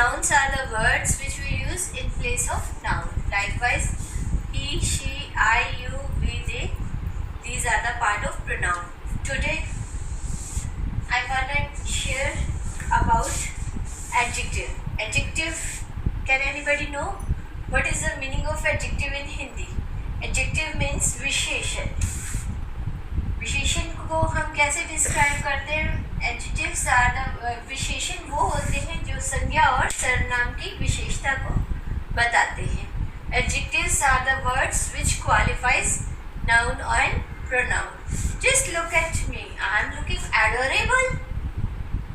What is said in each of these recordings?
nouns are the words which we use in place of noun. Likewise, he, she, I, you, we, they, these are the part of pronoun. Today, I want to share about adjective. Adjective, can anybody know what is the meaning of adjective in Hindi? Adjective means विशेषण. विशेषण को हम कैसे describe करते हैं? Adjectives are the विशेषण वो होते हैं जो संज्ञा और सर्वनाम की विशेषता को बताते हैं. Adjectives are the words which qualifies noun and pronoun. Just look at me. I am looking adorable.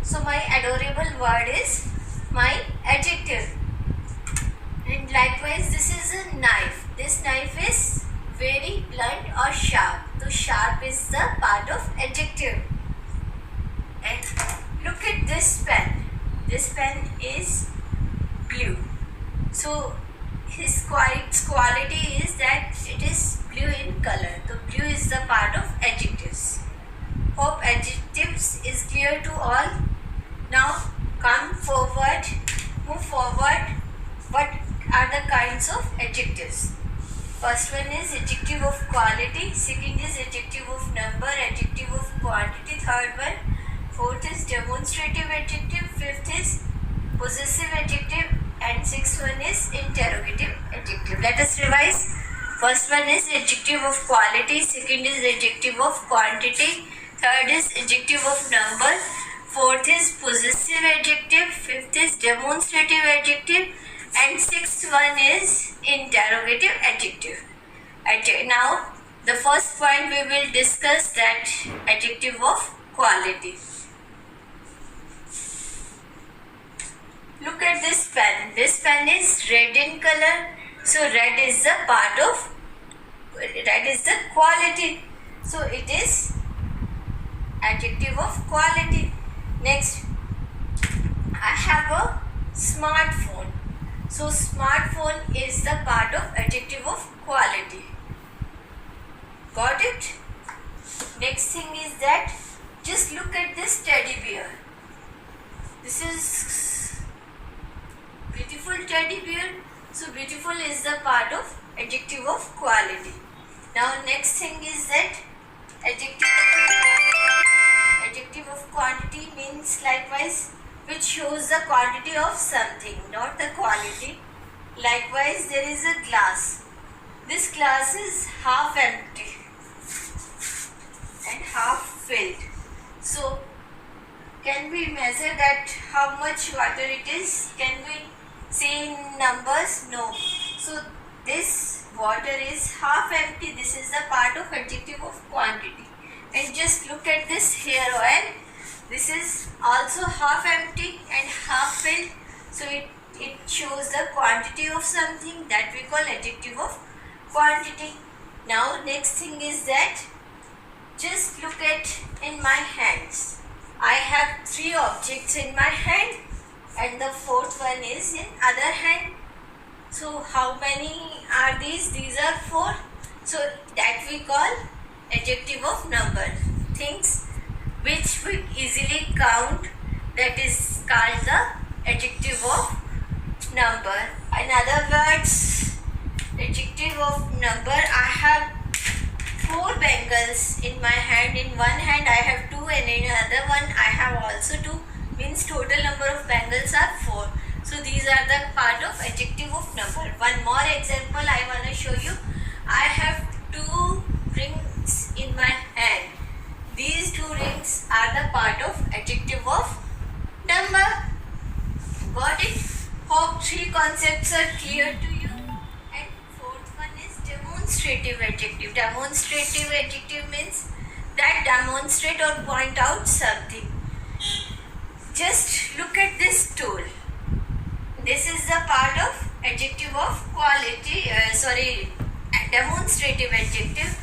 So my adorable word is my adjective. And likewise, this is a knife. This knife is very blunt or sharp. So sharp is the part of adjective. And look at this pen. This pen is blue. So his quality is that it is blue in color. So blue is the part of adjectives. Hope adjectives is clear to all. Now come forward, move forward. What are the kinds of adjectives? First one is adjective of quality, second is adjective of number, adjective of quantity, third one, fourth is demonstrative adjective, fifth is possessive adjective, and sixth one is interrogative adjective. Let us revise. First one is adjective of quality, second is adjective of quantity, third is adjective of number, fourth is possessive adjective, fifth is demonstrative adjective, and sixth one is interrogative adjective. Now, the first point we will discuss that adjective of quality. Look at this pen. This pen is red in color. So red is the part of, red is the quality. So it is adjective of quality. Next, I have a smartphone. So smartphone is the part of adjective of quality. Got it? Next thing is that just look at this teddy bear. This is beautiful teddy bear. So beautiful is the part of adjective of quality. Now next thing is that adjective of quantity means likewise which shows the quantity of something, not the quality. Likewise, there is a glass. This glass is half empty and half filled. So, can we measure that how much water it is? Can we say in numbers? No. So, this water is half empty. This is the part of adjective of quantity. And just look at this hair oil. This is also half empty and half filled. So it shows the quantity of something, that we call adjective of quantity. Now next thing is that just look at in my hands. I have three objects in my hand and the fourth one is in other hand. So how many are these? These are four. So that we call adjective of number. Things which we easily count, that is called the adjective of number. In other words, adjective of number, I have four bangles in my hand. In one hand I have two and in another one I have also two. Means total number of bangles are four. So these are the part of adjective of number. One more example I want to show you. I have two rings in my hand. These two rings are the part of adjective of number. Got it? Hope three concepts are clear to you. And fourth one is demonstrative adjective. Demonstrative adjective means that demonstrate or point out something. Just look at this tool. This is the part of adjective of quality, demonstrative adjective.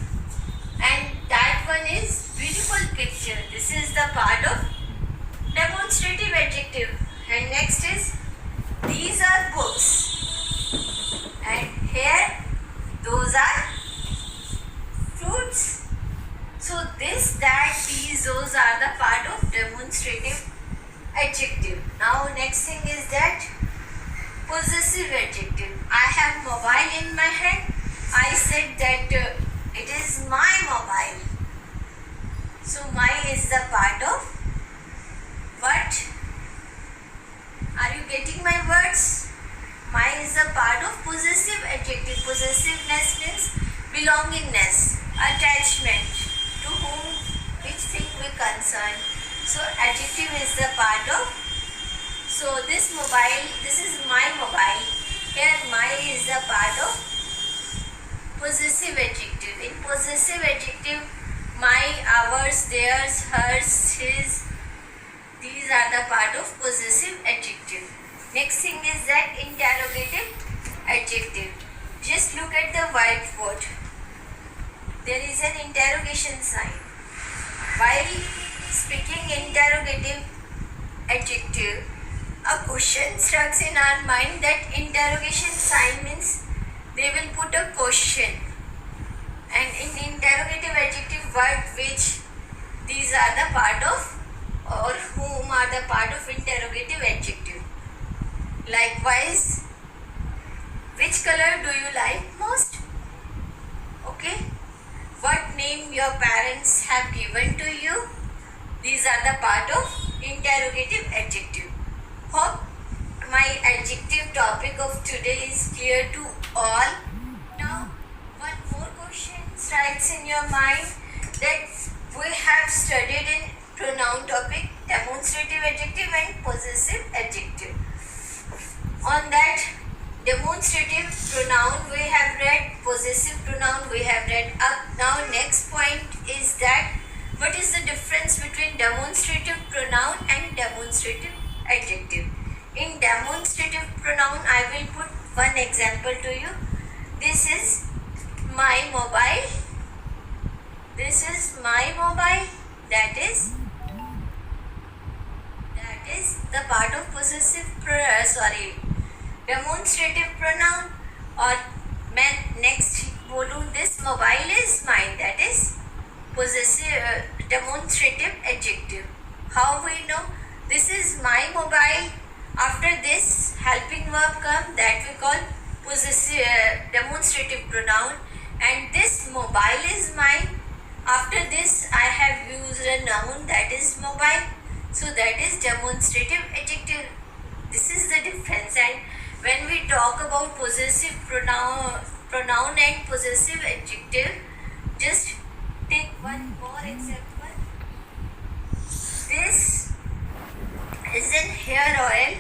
And that one is beautiful picture. This is the part of demonstrative adjective. And next is these are books. And here those are fruits. So this, that, these, those are the part of demonstrative adjective. Now next thing is that Possessive adjective. I have mobile in my hand. I said that it is my mobile. So my is the part of what? Are you getting my words? My is the part of possessive adjective. Possessiveness means belongingness, attachment to whom, which thing we concern. So adjective is the part of. So this mobile, this is my mobile. Here my is the part of possessive adjective. In possessive adjective, my, ours, theirs, hers, his, these are the part of possessive adjective. Next thing is that interrogative adjective. Just look at the whiteboard. There is an interrogation sign. While speaking interrogative adjective, a question strikes in our mind that interrogation sign means they will put a question. And in interrogative adjective, what, which, these are the part of, or whom are the part of interrogative adjective. Likewise, which color do you like most? Okay. What name your parents have given to you? These are the part of interrogative adjective. Hope my adjective topic of today is clear to all. Now, one more question strikes in your mind that we have studied in pronoun topic, demonstrative adjective and possessive adjective. On that demonstrative pronoun we have read, possessive pronoun we have read. Now next point is that what is the difference between demonstrative pronoun and demonstrative adjective. In demonstrative pronoun I will put one example to you. This is my mobile. This is my mobile. That is the part of possessive demonstrative pronoun. और मैं next बोलूँ this mobile is mine. That is possessive demonstrative adjective. How we know? This is my mobile. After this helping verb come, that we call possessive demonstrative pronoun. And this mobile is mine. After this I have used a noun, that is mobile. So that is demonstrative adjective. This is the difference. And when we talk about possessive pronoun and possessive adjective, just take one more example. This is an hair oil.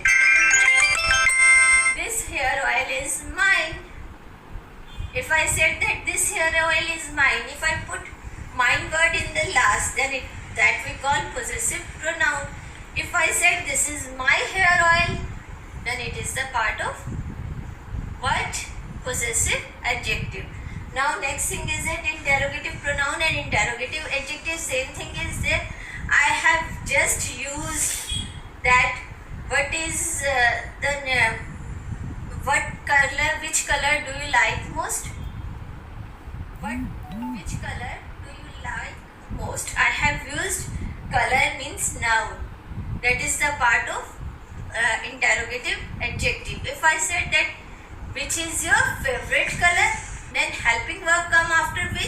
This hair oil is mine. If I said that this hair oil is mine, if I put mine word in the last, then that we call possessive pronoun. If I said this is my hair oil, then it is the part of what? Possessive adjective. Now next thing is that interrogative pronoun and interrogative adjective, same thing is there. I have just used that what is what color, which color do you like most? Which color do you like most? I have used color means noun. That is the part of interrogative adjective. If I said that which is your favorite color, then helping verb come after which?